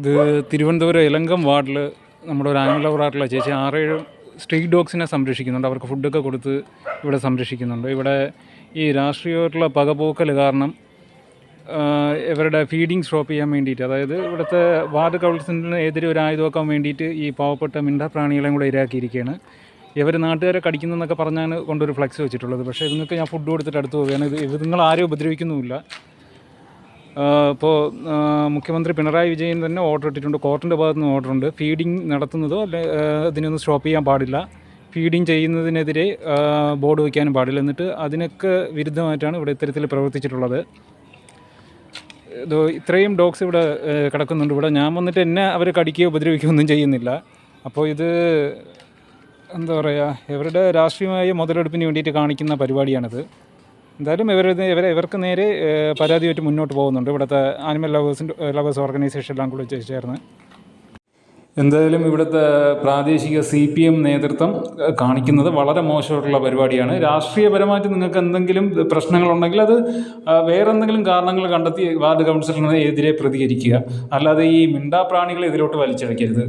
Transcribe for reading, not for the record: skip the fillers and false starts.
ഇത് തിരുവനന്തപുരം ഇലങ്കം വാർഡിൽ നമ്മുടെ ഒരു ആനിമൽ ലവറായിട്ടുള്ള ചേച്ചി 6-7 സ്ട്രീറ്റ് ഡോഗ്സിനെ സംരക്ഷിക്കുന്നുണ്ട്. അവർക്ക് ഫുഡൊക്കെ കൊടുത്ത് ഇവിടെ സംരക്ഷിക്കുന്നുണ്ട്. ഇവിടെ ഈ രാഷ്ട്രീയമായിട്ടുള്ള പകപോക്കൽ കാരണം ഇവരുടെ ഫീഡിങ് സ്റ്റോപ്പ് ചെയ്യാൻ വേണ്ടിയിട്ട്, അതായത് ഇവിടുത്തെ വാർഡ് കൗൺസിലിന് എതിരെ ഒരു ആയുധം വെക്കാൻ വേണ്ടിയിട്ട് ഈ പാവപ്പെട്ട മിണ്ടാപ്രാണികളെയും കൂടെ ഇരയാക്കിയിരിക്കുകയാണ്. ഇവർ നാട്ടുകാരെ കടിക്കുന്നതെന്നൊക്കെ പറഞ്ഞാണ് കൊണ്ടൊരു ഫ്ലെക്സ് വെച്ചിട്ടുള്ളത്. പക്ഷേ ഇതുങ്ങൾക്ക് ഞാൻ ഫുഡ് കൊടുത്തിട്ട് അടുത്ത് പോവുകയാണ്. ഇത് നിങ്ങൾ ആരും ഉപദ്രവിക്കുന്നുമില്ല. ഇപ്പോൾ മുഖ്യമന്ത്രി പിണറായി വിജയൻ തന്നെ ഓർഡർ ഇട്ടിട്ടുണ്ട്, കോർട്ടിൻ്റെ ഭാഗത്തു നിന്ന് ഓർഡറുണ്ട്. ഫീഡിങ് നടത്തുന്നതോ അല്ലെ അതിനൊന്നും സ്റ്റോപ്പ് ചെയ്യാൻ പാടില്ല, ഫീഡിങ് ചെയ്യുന്നതിനെതിരെ ബോർഡ് വയ്ക്കാനും പാടില്ല. എന്നിട്ട് അതിനൊക്കെ വിരുദ്ധമായിട്ടാണ് ഇവിടെ ഇത്തരത്തിൽ പ്രവർത്തിച്ചിട്ടുള്ളത്. ഇത്രയും ഡോഗ്സ് ഇവിടെ കിടക്കുന്നുണ്ട്. ഇവിടെ ഞാൻ വന്നിട്ട് എന്നെ അവർ കടിക്കുകയോ ഉപദ്രവിക്കുകയോ ഒന്നും ചെയ്യുന്നില്ല. അപ്പോൾ ഇത് എന്താ പറയുക, ഇവരുടെ രാഷ്ട്രീയമായ മുതലെടുപ്പിന് വേണ്ടിയിട്ട് കാണിക്കുന്ന പരിപാടിയാണിത്. എന്തായാലും ഇവർക്ക് നേരെ പരാതിയായിട്ട് മുന്നോട്ട് പോകുന്നുണ്ട് ഇവിടുത്തെ ആനിമൽ ലവേഴ്സ് ഓർഗനൈസേഷൻ എല്ലാം കൂടെ ചേർന്ന്. എന്തായാലും ഇവിടുത്തെ പ്രാദേശിക CPM നേതൃത്വം കാണിക്കുന്നത് വളരെ മോശമായിട്ടുള്ള പരിപാടിയാണ്. രാഷ്ട്രീയപരമായിട്ട് നിങ്ങൾക്ക് എന്തെങ്കിലും പ്രശ്നങ്ങളുണ്ടെങ്കിൽ അത് വേറെ എന്തെങ്കിലും കാരണങ്ങൾ കണ്ടെത്തി വാർഡ് കൗൺസിലറിനെതിരെ പ്രതികരിക്കുക, അല്ലാതെ ഈ മിണ്ടാപ്രാണികളെ ഇതിലോട്ട് വലിച്ചഴക്കരുത്.